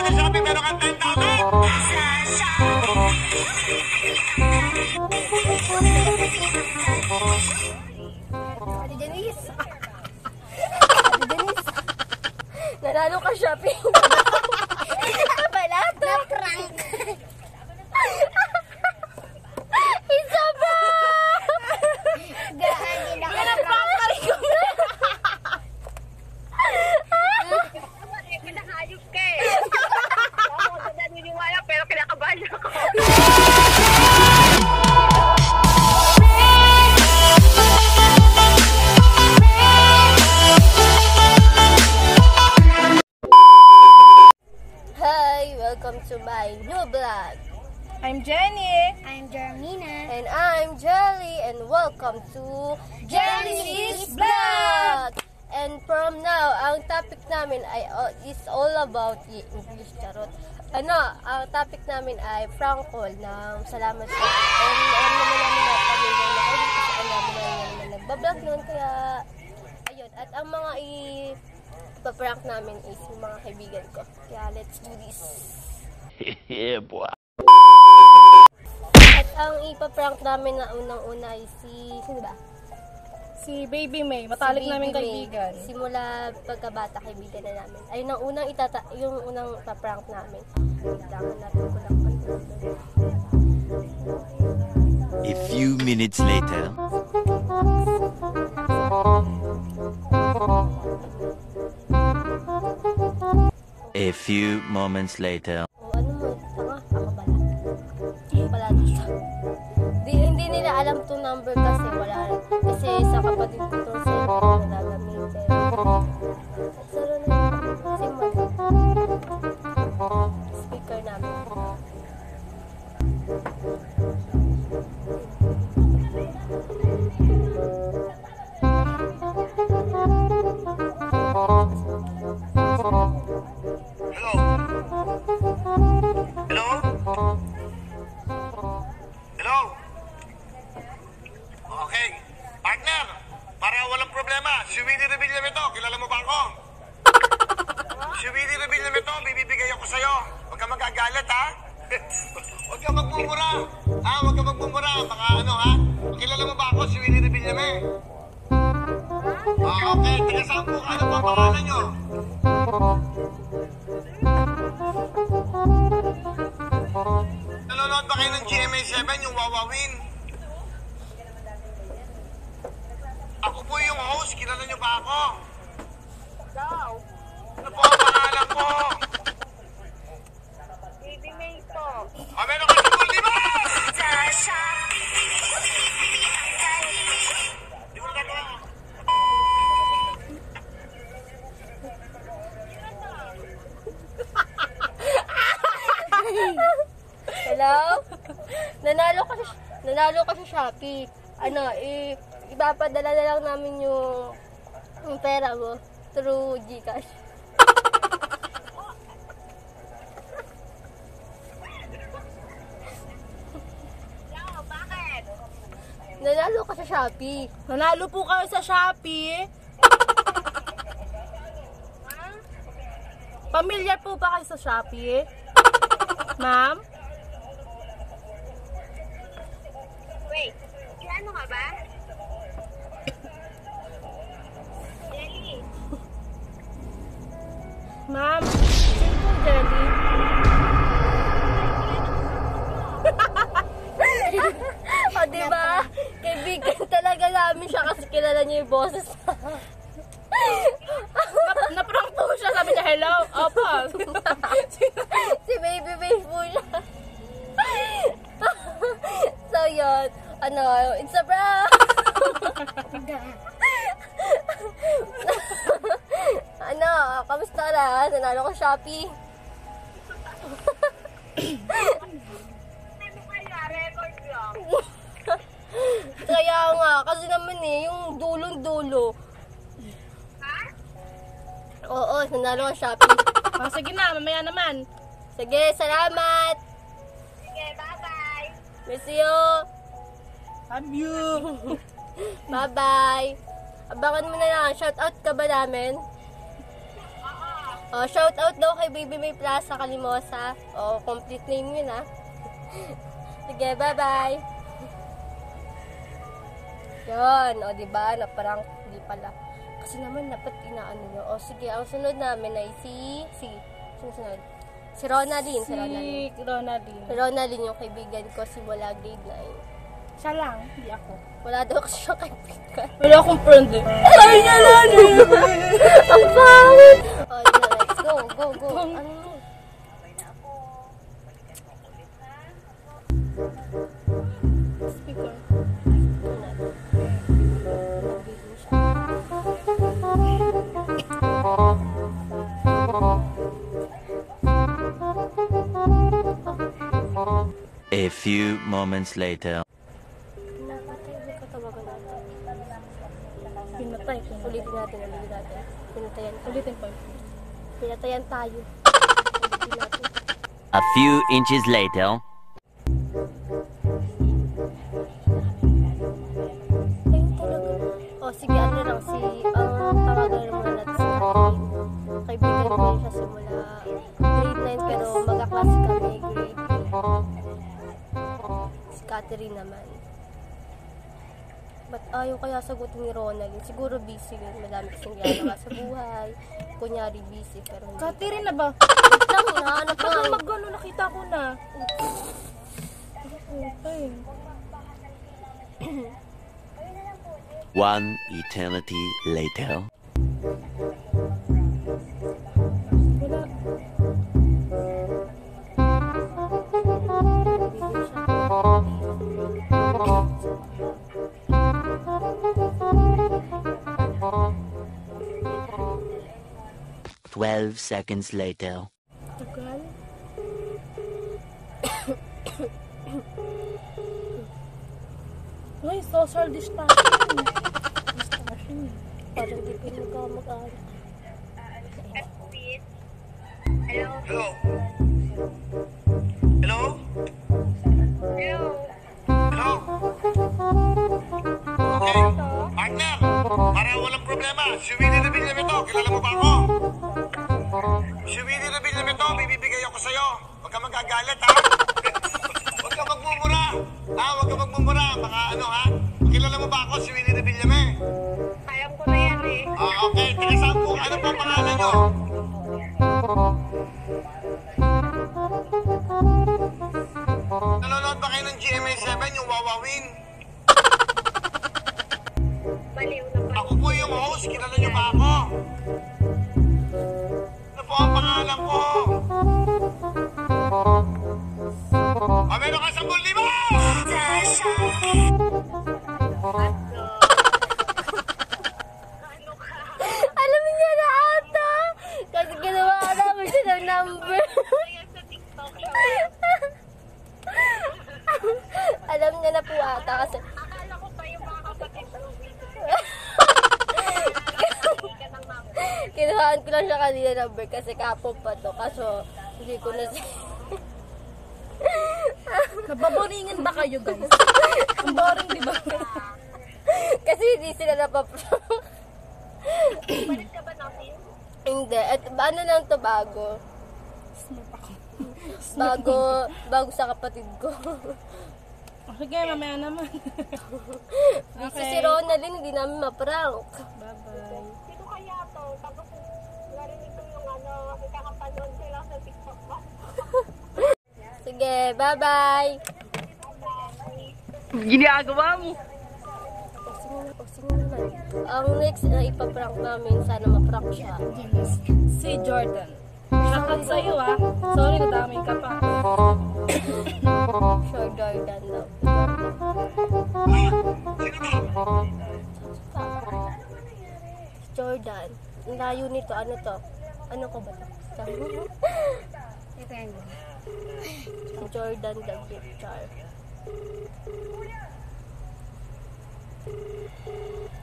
sa Shopee, meron kang 10,000. Ate Denise. Ate Denise. Nanalo ka Shopee. Kabalata. Na-prank. Isa ba? Gaagi na ka. Na-prank ka rin ko. Pinahayop ka eh. Ako sa naniniwala pero kinakabahan ako. Hi! Welcome to my new vlog. I'm Jenny. I'm Jermina. And I'm Jelly. And welcome to Jelly's Vlog! And from now, ang topic namin ay is all about English, charot. Ang topic namin ay prank call ng salamat sa and naman namin na pamilya na kayo kasi alam mo na nagbablog noon kaya ayun. At ang mga ipaprank namin is yung mga kaibigan ko. Kaya let's do this. Yeah, boy. At ang ipaprank namin na unang-una ay sino ba? Si Baby May, matalik Si namin Baby May. kaibigan. Simula pagkabata kaibigan na namin. Ay yung unang ipaprank namin. Kailangan natin ko lang A few minutes later. A few moments later. Ano mo? Tanga? Ako pala. Ako pala dito. Hindi nila alam itong number kasi wala. Kasi sa kapatid ko itong cellphone na nagagamitin. Saro na yun. Kasi speaker namin. Hello? Hello? Hello? Okay. Partner, para walang problema, si Willie Revilla ito. Kilala mo ba ako? Si Willie Revilla ito, bibibigay ako sa'yo. Huwag ka magagalit, ha? Huwag ka magmumura. Huwag ka magmumura. Baka ha? Kilala mo ba ako, si Willie Revilla okay. Taga saan po ka? Ano po ang pangalan nyo? Nanonood ba kayo ng GMA7, yung Wawawin? Ako po yung host, kilala nyo ba ako? Ikaw, Ano po ang pangalan ko? Baby May to. Meron ka sa pool, di ba? Di mo nagawa. Hello? Nanalo ka sa Shopee. Ipapadala na lang namin yung pera mo through GCash. Yo, bakit? Nanalo ka sa Shopee. Nanalo po kayo sa Shopee. Pamilyar po ba kayo sa Shopee? Ma'am? Wait, ano ka ba? Jelly. Ma'am? Sino po, Jelly? O diba? Kaibigan talaga namin siya kasi kilala niya yung boses. Naprank po siya, sabi niya, hello? Opo. Si Baby Baby po siya. So yun, it's a prank. Kamusta na? Nanalo ko Shopee. Ano kaya? Record lang. Kaya nga, kasi naman yung dulong-dulo. Ha? Oo, nanalo ko Shopee. Sige na, mamaya naman. Sige, salamat. Sige, bye-bye. Miss you. Love you. Bye-bye. Abangan mo na lang. Shoutout ka ba namin? Oo. Shout out daw kay Baby May Plaza Kalimosa. Complete name yun ah. Sige, bye-bye. Yun, diba? Naparang hindi pala. Kasi naman dapat inaano nyo. Sige, ang sunod namin ay sino sunod? Si Ronaldine. Si Ronaldine. Si Ronaldine yung kaibigan ko simula grade 9. Siya lang, hindi ako. Wala daw kasi siyang kaibigan. Wala akong friend eh. Ay, nalan! Ang pangit! Let's go. Ano? Speaker. A few moments later. Pinatay. Ulitin natin. Ulitin pa. Pinatayan tayo. Ulitin natin. A few inches later. Ayun talaga. Sige, ano lang, tawagan lang muna natin si Catherine. Kaibigan ko yun siya simula grade 9, pero magkaklase kami grade 8. Si Catherine naman. Ba't ayaw kaya sagutin ni Ronald? Siguro busy yun. Madami kasing ginagawa sa buhay. Kunyari busy, pero hindi. Catherine na ba? Wait lang, hinahanap ko Baka nga. mag-ano, nakita ko na. Okay. One eternity later. Wala. Busy siya. 12 seconds later. Tagal. Uy, social distancing. Parang di pinag-amak-anak. Hello? Hello? Hello? Hello? Hello? Okay. Partner, para walang problema, si Willie Revilla to. Kilala mo ba ako? Si Willie Revilla to, bibibigay ako sa'yo. Huwag ka magagalit, ha? Huwag ka magmumura. Huwag ka magmumura. Baka ano, ha? Kilala mo ba ako, si Willie Revilla? Alam ko na yan eh. Okay. Teka, saan po? Ano po ang pangalan nyo? Nanonood ba kayo ng GMA7, yung Wawawin? Baliw na pa. Ako po yung host. Kilala niyo ba ako? Ano po ang pangalan ko? Meron ka 10,000! Alam niya na ata! Kasi ginawa namin siya ng number. Ayan sa TikTok. Alam niya na po ata kasi Akala ko pa yung mga kapatid ko. kinuhaan ko lang siya kanina number kasi kapon pa to. Kaso hindi ko na Nababoringan ba kayo, guys? Ang boring, di ba? kasi hindi sila napaprank. Balik ka ba natin? Hindi. At ano lang to bago? Bago sa kapatid ko. Sige, mamaya naman. Kasi si Ronaldine hindi namin maprank. Bye-bye. Sino kaya to? Tapos narinig ko yung magkakapanood sila sa TikTok ba? Sige, bye-bye! Ginagawa mo. Sige naman. Ang next na ipaprank namin, sana maprank siya. Si Jordan. Shoutout sa'yo, ah. Sorry, nadamay ka pa. Sure, Jordan daw. Jordan. Ang layo nito. Ano to? Ano ko ba to? Si Jordan the Picture.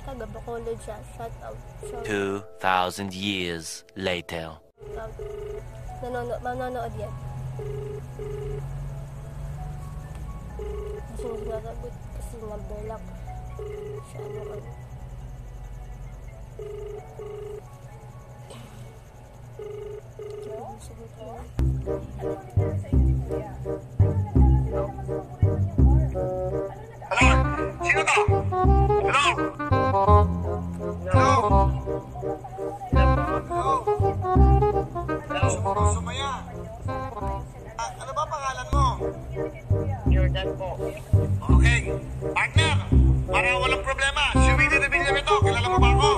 Taga Bacolod siya. Shout out. 2,000 years later. Manonood yan. Kasi hindi nasagot kasi number lang. Siya ano Hello? Sino to? Hello? Hello? Hello? Sumaya. Ano ba pangalan mo? Jordan po. Okay. Partner, para walang problema, si Willie Revilla ito. Kilala mo ba ako?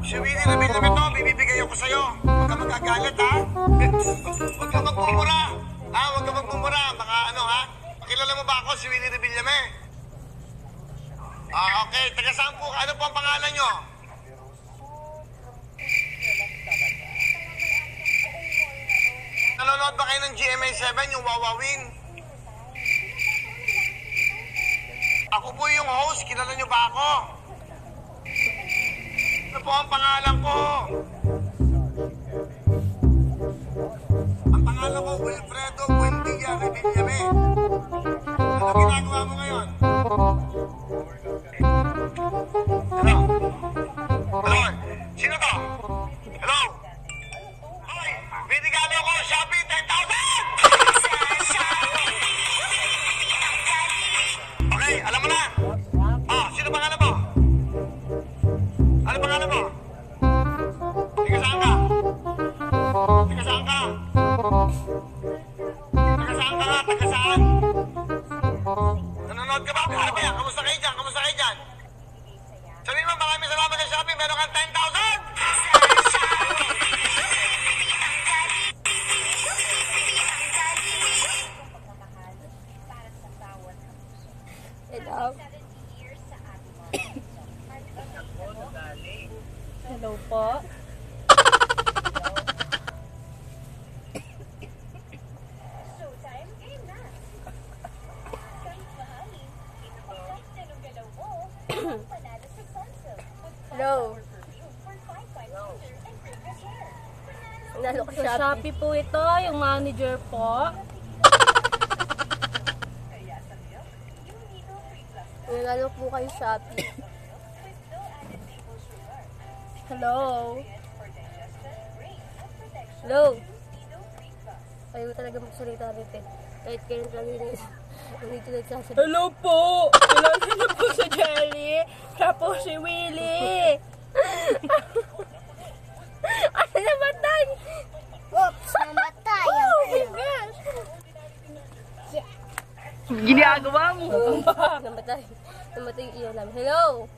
Si Willie Revilla ito, bibibigay ako sa'yo. Huwag ka magagalit, ha? Huwag ka magmumura. Ha? Huwag ka magmumura. Baka ano, ha? Kilala mo ba ako, si Willie Revilla me? Okay. Taga saan po? Ano po ang pangalan nyo? Nanonood ba kayo ng GMA7, yung Wawawin? Ako po yung host. Kilala nyo ba ako? Ano po ang pangalan ko? Ang pangalan ko, Wilfredo Buendia Revillame. Ano ginagawa mo ngayon? Hello? Hello? Sino to? Hello? Hoy! Binigalo ko! Shopee! 10,000! Okay, alam mo na. Sino pangalan mo? Ano pangalan mo? Taga saan ka? Taga saan ka? Taga saan ka nga? Taga saan? Nanonood ka ba? Ano ba yan? Kamusta kayo dyan? Kamusta kayo dyan? Sabihin mo, maraming salamat sa Shopee. Meron kang 10,000! Hello po. Hello. Nalo ko Sa Shopee. Shopee po ito, yung manager po. Nalo po kayo Shopee. Hello. Hello. Ayaw talaga magsalita rito eh. Kahit kayo talaga yun. Dito nagsasalita. Hello po. Kilala niyo po si Jelly. Siya po si Willie. Ano namatay? Oops, namatay. Oh my gosh. Namatay. Namatay yung ilaw namin. Hello.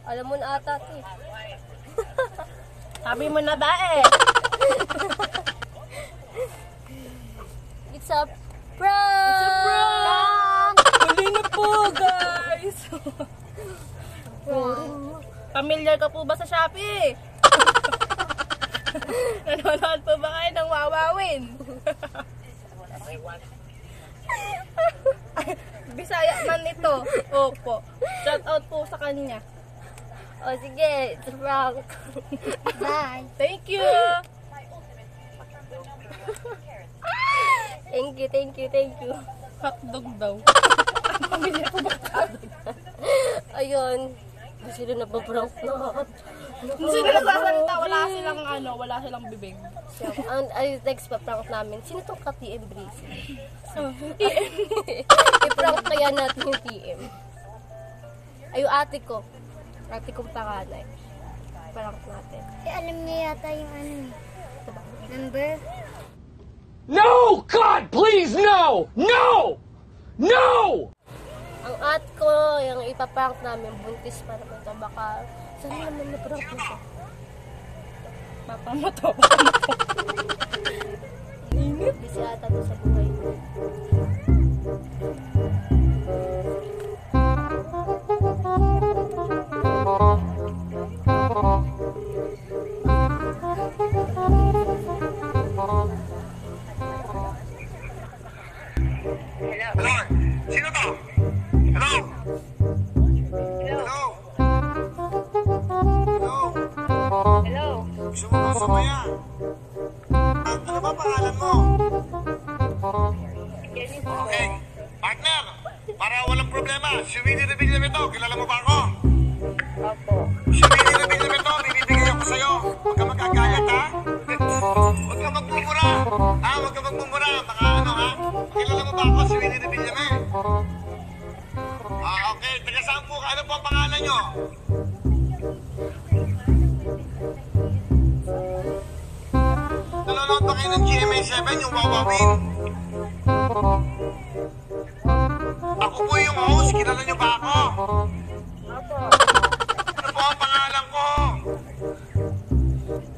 Alam mo na ata eh. Sabi mo na ba eh. It's a prank! It's a prank! Huli na po guys. Familiar ka po ba sa Shopee? Nanonood po ba kayo ng Wawawin? Bisaya man ito. Opo. Shout out po sa kanya. O sige, it's a prank. Bye. Thank you. Thank you. Hotdog daw. Pamilya ko ba hotdog? Ayun. Sila napaprank na. Sino nagsasalita? Wala silang bibig. Ang next pa prank namin. Sino tong ka-TM Breezy? I-prank kaya natin yung TM. Ay, yung ate ko. Ate kong panganay. Prank natin. Alam niya yata yung number. No! God, please, no! No! No! Ang ate ko, yung ipaprank namin, buntis pa naman ito. Baka, saan naman na-prank nito? Papamoto. Busy ata to sa buhay ko. Hello? Sino to? Hello? Hello? Hello? Hello. Gusto mo ba sumaya? Ano ba pangalan mo? Okay. Partner, para walang problema, si Willie Revilla ito. Kilala mo ba ako? Opo. Si Willie Revilla ito, bibibigay ako sa'yo. Huwag ka magagalit, ha? Suwidi Revillame. Okay. Taga saan po? Ano po ang pangalan nyo? Nanonood ba kayo ng GMA7, yung Wawawin? Ako po yung host. Kilala nyo ba ako? Opo. Ano po ang pangalan ko?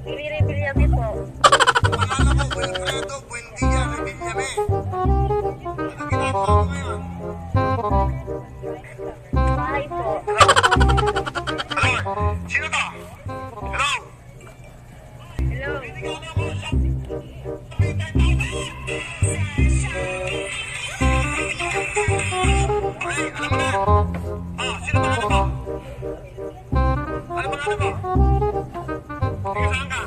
Riri Villame po. Pangalan ko, Wilfredo Buendia Revillame. Ano ginagawa mo ngayon? Bahay po. Hello? Sino to? Hello? Hello. Okay, alam mo na. Sino ba mo? Ano ba mo? Taga saan ka?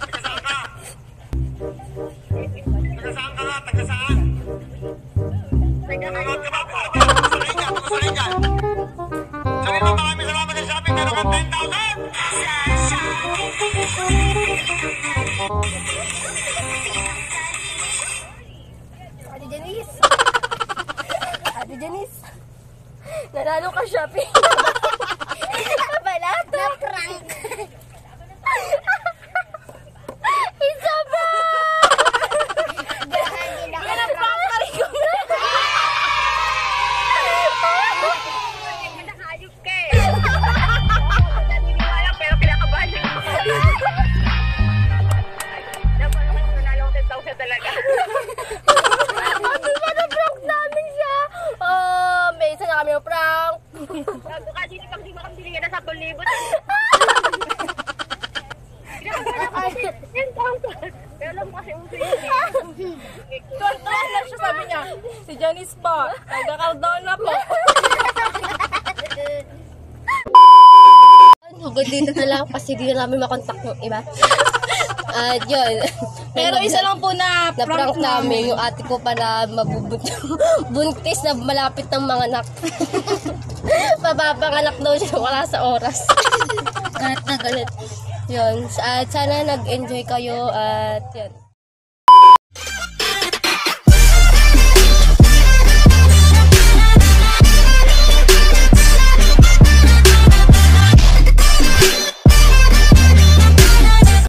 Taga saan ka? Taga saan ka nga? Taga saan? Nanonood ka ba? Tumusakay ka, tumusakay ka. Sabi mo, maraming salamat sa shopping. Meron kang 10,000. Ate Janice. Ate Janice. Nanalo ka shopping. Nabalat. Na-prank. It's a prank! Na-prank ka rin ko. Nakayop ka eh. Naniniwala pero kinakabahan niya. Napanood ko nanalo ko 10,000 talaga. Ate ba na-prank namin siya? May isa na kami na-prank. Sabi ko kasi di ba kami binigyan na 10,000? Pero alam mo kasi uso yun eh. Countdown na siya, sabi niya. Si Janice po. Taga-countdown na po. Hanggang dito na lang kasi di na namin makontak yung iba. At yun. Pero isa lang po na Na-prank namin yung ate ko pa na buntis na malapit ng mga anak. Mababanganak daw siya wala sa oras. Galit na galit. Yun. At sana nag-enjoy kayo at yun.